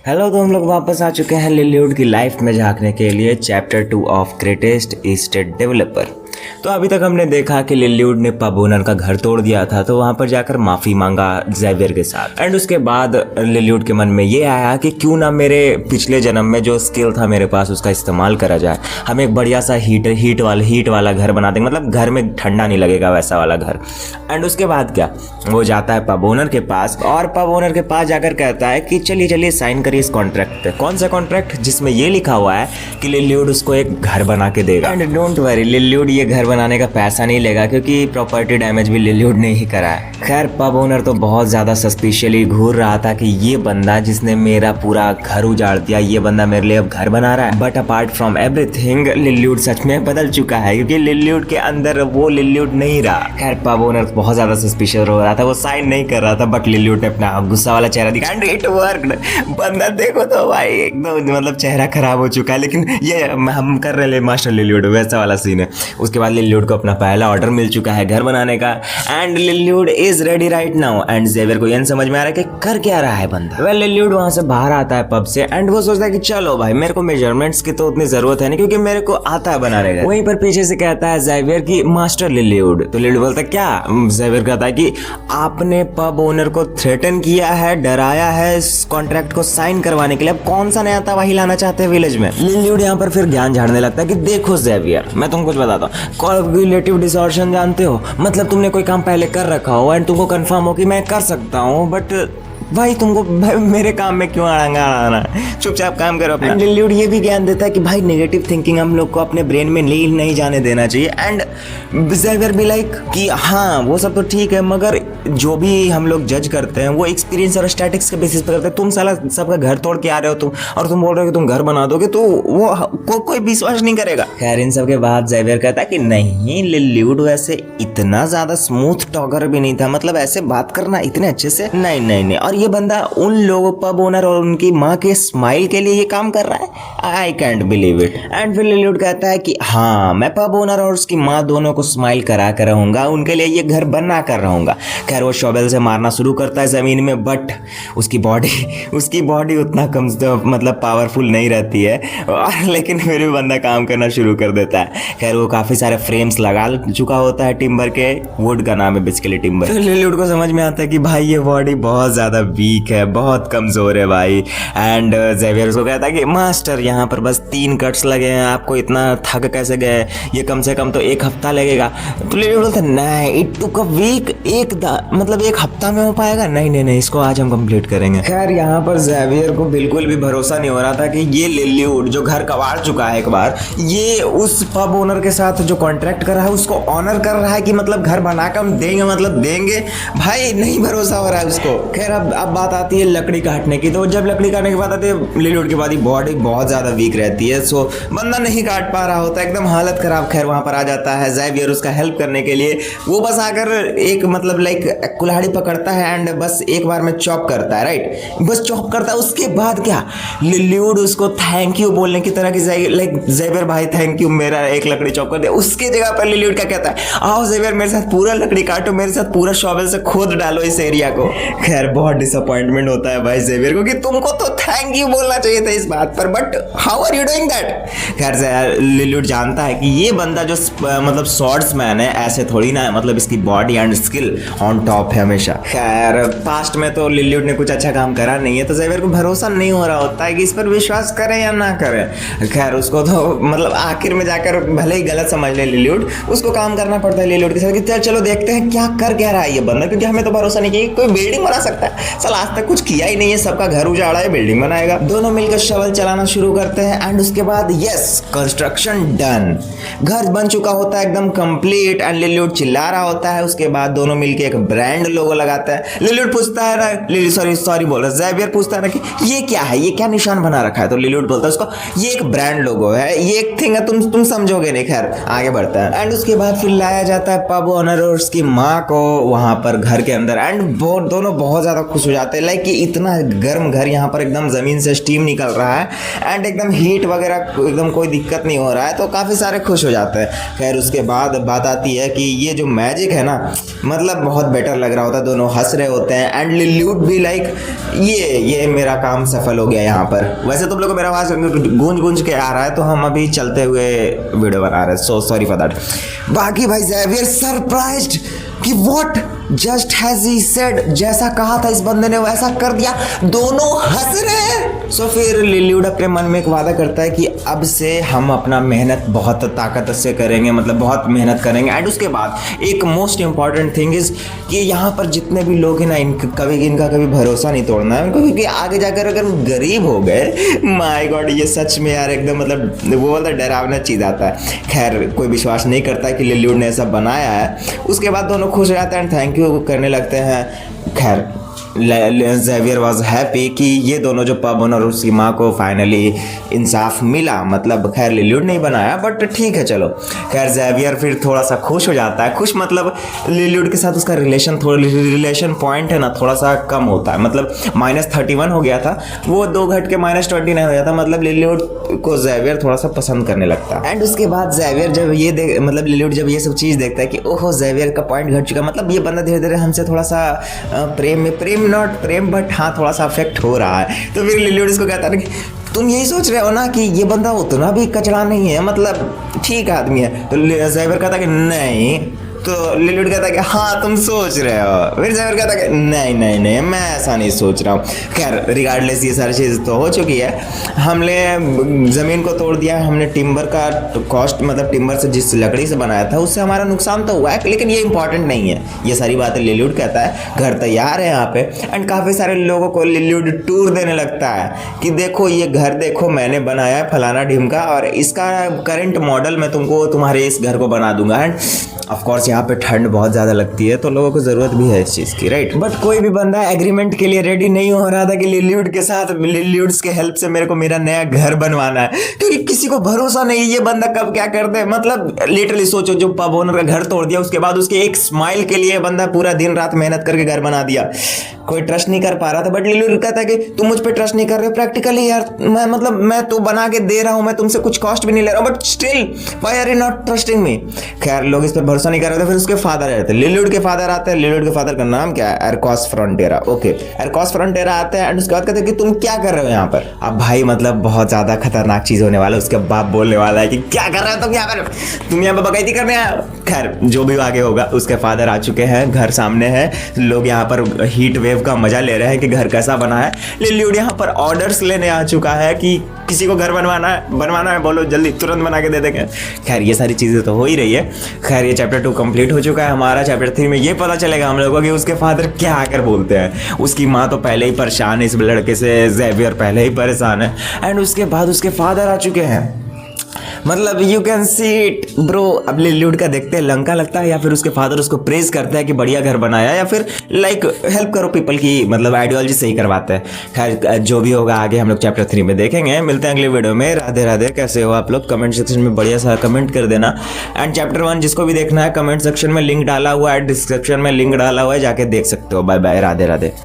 Hello, तो हम लोग वापस आ चुके हैं लिलीवुड की लाइफ में झांकने के लिए chapter 2 of greatest state developer. तो अभी तक हमने देखा कि लिलीवुड ने पब ओनर का घर तोड़ दिया था, तो वहां पर जाकर माफी मांगा ज़ेवियर के साथ। एंड उसके बाद लिलीवुड के मन में ये आया कि क्यों ना मेरे पिछले जन्म में जो स्किल था मेरे पास उसका इस्तेमाल करा जाए। हम एक बढ़िया सा हीट वाला घर बना देंगे, मतलब घर में ठंडा नहीं लगेगा वैसा वाला घर। एंड उसके बाद क्या, वो जाता है पब ओनर के पास और पब ओनर के पास जाकर कहता है कि चलिए चलिए साइन करिए इस कॉन्ट्रैक्ट पे। कौन सा कॉन्ट्रैक्ट? जिसमें ये लिखा हुआ है कि लिलीवुड उसको एक घर बना के देगा। एंड डोंट वरी, लिलीवुड ये घर बनाने का पैसा नहीं लेगा क्योंकि प्रॉपर्टी डैमेज भी लिलीवुड ने ही करा है। खैर, पब ओनर तो बहुत ज्यादा सस्पिशियसली घूर रहा था कि ये बंदा जिसने मेरा पूरा घर उजाड़ दिया, ये बंदा मेरे लिए अब घर बना रहा है। बट अपार्ट फ्रॉम एवरीथिंग, लिलीवुड सच में बदल चुका है क्योंकि लिलीवुड के अंदर वो लिलीवुड नहीं रहा। खैर, पब ओनर बहुत ज्यादा सस्पिशियस हो रहा था, वो साइन नहीं कर रहा था, बट लिलीवुड ने अपना गुस्सा वाला चेहरा दिखा एंड इट वर्कड। बंदा देखो तो भाई एकदम मतलब चेहरा खराब हो चुका है, लेकिन ये हम कर रहे मास्टर लिलीवुड, वैसा वाला सीन है। उसके बाद लिलीवुड को अपना पहला ऑर्डर मिल चुका है घर बनाने का and Lilywood is ready right now. And Xavier को ये समझ में आ रहा है कि कर क्या रहा है बंदा। वेल, लिलीवुड वहां से बाहर आता है पब से एंड वो सोचता है कि चलो भाई, मेरे को मेजरमेंट्स की तो उतनी जरूरत है नहीं क्योंकि मेरे को आता है बनाने का। वहीं पर पीछे से कहता है ज़ेवियर की मास्टर लिलीवुड। तो लिलीवुड बोलता है क्या? ज़ेवियर कहता है कि आपने पब ओनर को थ्रेटन किया है, डराया है इस कॉन्ट्रैक्ट को साइन करवाने के लिए। अब कौन सा नया तबाही लाना चाहते हैं विलेज में? लिलीवुड यहाँ पर फिर ज्ञान झाड़ने लगता है कि देखो ज़ेवियर, मैं तुमको कुछ बताता हूँ। कोएगुलेटिव डिसऑर्शन जानते हो? मतलब तुमने कोई काम पहले कर रखा हो एंड तुमको कंफर्म हो कि मैं कर सकता हूँ, बट भाई तुमको भाई मेरे काम में क्यों आना, चुपचाप काम करो अपना। लिलीवुड ये भी ज्ञान देता है कि भाई नेगेटिव थिंकिंग हम लोग को अपने ब्रेन में नहीं जाने देना चाहिए। एंड ज़ेवियर भी लाइक कि हाँ वो सब तो ठीक है, मगर जो भी हम लोग जज करते हैं वो एक्सपीरियंस और स्टैटिक्स के बेसिस पे करते हैं। तुम साला सबका घर तोड़ के आ रहे हो तुम, और तुम बोल रहे हो कि तुम घर बना दोगे, तो वो कोई विश्वास नहीं करेगा। खैर, इन सब के बाद ज़ेवियर कहता है कि नहीं, लिलीवुड वैसे इतना ज्यादा स्मूथ टॉकर भी नहीं था, मतलब ऐसे बात करना इतने अच्छे से नहीं। और ये बंदा उन लोगों, पब ओनर और उनकी माँ के स्माइल के लिए ये काम कर रहा है। I can't believe it. And फिर लिलीवुड कहता है कि हाँ, मैं पब ओनर और उसकी माँ दोनों को स्माइल करा कर रहूंगा, उनके लिए ये घर बना कर रहूंगा। खैर, वो शॉवेल से मारना शुरू करता है जमीन में, बट उसकी बॉडी उतना कम मतलब पावरफुल नहीं रहती है, लेकिन फिर भी बंदा काम करना शुरू कर देता है। खैर, वो काफी सारे फ्रेम्स लगा चुका होता है टिम्बर के, वुड का नाम है बेसिकली टिम्बर। तो लिलीवुड को समझ में आता है कि भाई ये बॉडी बहुत ज्यादा वीक है, बहुत कमजोर है भाई। एंड ज़ेवियर उसको कहता है कि मास्टर, यहाँ पर बस 3 कट्स लगे हैं, आपको इतना थक कैसे गए? ये कम से कम तो 1 हफ्ता लगेगा। तो लिलीवुड बोलता है नहीं, इट टुक अ वीक, मतलब 1 हफ्ता में हो पाएगा? नहीं, इसको आज हम कंप्लीट करेंगे। खैर, यहाँ पर ज़ेवियर को बिल्कुल भी भरोसा नहीं हो रहा था कि ये लिलीवुड जो घर कबाड़ चुका है एक बार, ये उस पब ओनर के साथ जो कॉन्ट्रैक्ट कर रहा है उसको ऑनर कर रहा है कि मतलब घर बनाकर हम देंगे, मतलब देंगे। भाई नहीं भरोसा हो रहा है उसको। खैर, अब बात आती है लकड़ी काटने की। तो जब लकड़ी काटने की बात आती है, लिलीवुड की बॉडी बहुत ज्यादा वीक रहती है, सो बंदा नहीं काट पा रहा होता, एकदम हालत खराब। खैर, वहां पर आ जाता है ज़ेवियर उसका हेल्प करने के लिए। वो बस आकर एक मतलब लाइक कुल्हाड़ी पकड़ता है एंड बस एक बार में चॉप करता है, राइट? बस चॉप करता है। उसके बाद क्या, लिलीवुड उसको थैंक यू बोलने की तरह की लाइक ज़ेवियर भाई थैंक यू, मेरा एक लकड़ी चॉप कर दिया। उसकी जगह पर लिलीवुड क्या कहता है, आओ ज़ेवियर मेरे साथ पूरा लकड़ी काटो, मेरे साथ पूरा शॉवेल से खोद डालो इस एरिया को। खैर, बहुत डिसअपॉइंटमेंट होता है भाई ज़ेवियर को कि तुमको तो थैंक यू बोलना चाहिए था इस बात पर, but how are you doing that? खैर, लिलीवुड जानता है कि ये बंदा जो मतलब स्वॉर्ड्समैन है ऐसे थोड़ी ना है, मतलब इसकी body and skill on top है हमेशा। खैर, पास्ट में तो लिलीवुड ने कुछ अच्छा काम करा नहीं है, तो ज़ेवियर को भरोसा नहीं हो रहा होता है कि इस पर विश्वास करे या ना करे। खैर, उसको तो मतलब आखिर में जाकर भले ही गलत समझ ले लिलीवुड, उसको काम करना पड़ता है लिलीवुड के साथ कि चलो देखते हैं क्या कर क्या रहा है ये बंदा, क्योंकि हमें तो भरोसा नहीं किया कोई बिल्डिंग बना सकता है। चल, आज तक कुछ किया ही नहीं है, सबका घर उजाड़ा है, बिल्डिंग बनाएगा। दोनों मिलकर शवल चलाना शुरू करते हैं एंड उसके बाद यस, कंस्ट्रक्शन डन। घर बन चुका होता है एकदम कंप्लीट एंड लिलीवुड चिल्ला रहा होता है। उसके बाद दोनों मिलकर एक ब्रांड लोगो लगाता है। लिलीवुड पूछता है ना, सॉरी बोल रहा है, ज़ेवियर पूछता है ना कि ये क्या है, ये क्या निशान बना रखा है? तो लिलीवुड बोलता है उसको, ये एक ब्रांड लोगो है, ये एक थिंग है, तुम समझोगे नहीं। खैर, आगे बढ़ता है एंड उसके बाद फिर लाया जाता है पब ओनर और उसकी माँ को वहां पर घर के अंदर एंड दोनों बहुत ज्यादा खुश खुश हो जाते हैं, लाइक कि इतना गर्म घर, यहाँ पर एकदम ज़मीन से स्टीम निकल रहा है एंड एकदम हीट वगैरह एकदम कोई दिक्कत नहीं हो रहा है, तो काफ़ी सारे खुश हो जाते हैं। खैर उसके बाद बात आती है कि ये जो मैजिक है ना, मतलब बहुत बेटर लग रहा होता है, दोनों हंस रहे होते हैं एंड लिल्यूड भी लाइक ये मेरा काम सफल हो गया यहाँ पर। वैसे तुम लोग को मेरा आवाज़ गूंज के आ रहा है, तो हम अभी चलते हुए वीडियो बना रहे हैं, सो सॉरी फॉर दैट। बाकी भाई ज़ेवियर सरप्राइज्ड कि what just has he said, जैसा कहा था इस बंदे ने वैसा कर दिया, दोनों हंस रहे हैं। सो फिर लिल्यूड अपने मन में एक वादा करता है कि अब से हम अपना मेहनत बहुत ताकत से करेंगे, मतलब बहुत मेहनत करेंगे। एंड उसके बाद एक मोस्ट इंपॉर्टेंट थिंग इज कि यहाँ पर जितने भी लोग हैं ना, इनका कभी भरोसा नहीं तोड़ना है, क्योंकि आगे जाकर अगर गरीब हो गए, माय गॉड ये सच में यार एकदम मतलब वो वाला डरावना चीज़ आता है। खैर कोई विश्वास नहीं करता कि लिल्यूड ने ऐसा बनाया है। उसके बाद दोनों खुश हो जाते हैं, थैंक यू करने लगते हैं। खैर ज़ेवियर वॉज हैप्पी कि ये दोनों जो पब ओनर और उसकी माँ को फाइनली इंसाफ मिला, मतलब खैर लिल्यूड नहीं बनाया बट ठीक है चलो। खैर ज़ेवियर फिर थोड़ा सा खुश हो जाता है, खुश मतलब लिल्यूड के साथ उसका रिलेशन पॉइंट है ना थोड़ा सा कम होता है, मतलब -31 हो गया था, वो 2 घट के -29 हो जाता, मतलब लिल्यूड को ज़ेवियर थोड़ा सा पसंद करने लगता है। एंड उसके बाद ज़ेवियर जब ये मतलब लिल्यूड जब ये सब चीज़ देखता है कि ओहो ज़ेवियर का पॉइंट घट चुका, मतलब ये बंदा धीरे धीरे हमसे थोड़ा सा प्रेम नॉट प्रेम बट हाँ थोड़ा सा अफेक्ट हो रहा है, तो फिर लिल्यूड इसको कहता है कि तुम यही सोच रहे हो ना कि ये बंदा उतना भी कचड़ा नहीं है, मतलब ठीक आदमी है। तो ज़ेवियर कहता कि नहीं, तो लिल्यूड कहता कि हाँ तुम सोच रहे हो। फिर ज़ेवियर कहता कि नहीं मैं ऐसा नहीं सोच रहा हूँ। खैर रिगार्डलेस ये सारी चीज़ तो हो चुकी है, हमने ज़मीन को तोड़ दिया, हमने टिम्बर का कॉस्ट मतलब टिम्बर से जिस लकड़ी से बनाया था उससे हमारा नुकसान तो हुआ है, लेकिन ये इंपॉर्टेंट नहीं है। ये सारी बातें लिल्यूड कहता है। घर तैयार है यहाँ पे एंड काफ़ी सारे लोगों को लिल्यूड टूर देने लगता है कि देखो ये घर देखो मैंने बनाया है फलाना ढिमका, और इसका करंट मॉडल मैं तुमको तुम्हारे इस घर को बना दूंगा। एंड ऑफकोर्स यहाँ पे ठंड बहुत ज़्यादा लगती है तो लोगों को ज़रूरत भी है इस चीज़ की, राइट। बट कोई भी बंदा एग्रीमेंट के लिए रेडी नहीं हो रहा था कि लिल्यूड के साथ लिल्यूड्स के हेल्प से मेरे को मेरा नया घर बनवाना है, क्योंकि किसी को भरोसा नहीं ये बंदा कब क्या कर दे। मतलब लिटरली सोचो, जो पब ओनर का घर तोड़ दिया उसके बाद उसके एक स्माइल के लिए बंदा पूरा दिन रात मेहनत करके घर बना दिया, कोई ट्रस्ट नहीं कर पा रहा था। बट लिल्यूड कहता है कि तुम मुझ पर ट्रस्ट नहीं कर रहे हो, प्रैक्टिकली यार मैं तो बना के दे रहा हूँ, मैं तुमसे कुछ कॉस्ट भी नहीं ले रहा हूँ, but still why are you not trusting me. खैर लोग इस पर भरोसा नहीं कर रहे थे। फिर उसके फादर आते हैं, लिल्यूड के फादर आते हैं। लिल्यूड के फादर का नाम क्या है? एरकॉस फ्रंटेरा। ओके, एरकॉस फ्रंटेरा आते हैं एंड उसके बाद कहते हैं कि तुम क्या कर रहे हो यहाँ पर। अब भाई मतलब बहुत ज्यादा खतरनाक चीज होने वाला है। उसके बाप बोलने वाला है कि क्या कर रहे हो तुम यहाँ पर, तुम यहाँ पर बकैती करने आए हो। खैर जो भी आगे होगा, उसके फादर आ चुके हैं, घर सामने है, लोग यहाँ पर हीट वेव का मजा ले रहे हैं कि घर कैसा बना है। लिल्यूड यहाँ पर ऑर्डर्स लेने आ चुका है कि किसी को घर बनवाना है बोलो जल्दी तुरंत बना के दे देंगे। खैर ये सारी चीज़ें तो हो ही रही है। खैर ये चैप्टर 2 कंप्लीट हो चुका है हमारा। चैप्टर 3 में ये पता चलेगा हम लोगों को कि उसके फादर क्या आकर बोलते हैं। उसकी माँ तो पहले ही परेशान है इस लड़के से, ज़ेवियर पहले ही परेशान है एंड उसके बाद उसके फादर आ चुके हैं। मतलब you can see it bro. अब लिल्यूड का देखते हैं लंका लगता है या फिर उसके फादर उसको प्रेज करता है कि बढ़िया घर बनाया, या फिर लाइक हेल्प करो पीपल की मतलब आइडियोलॉजी सही करवाते हैं। खैर जो भी होगा आगे हम लोग चैप्टर 3 में देखेंगे। मिलते हैं अगले वीडियो में। राधे राधे। कैसे हो आप लोग? कमेंट सेक्शन में बढ़िया सा कमेंट कर देना। एंड चैप्टर 1 जिसको भी देखना है कमेंट सेक्शन में लिंक डाला हुआ है, डिस्क्रिप्शन में लिंक डाला हुआ है, जाके देख सकते हो। Bye bye, Radhe Radhe.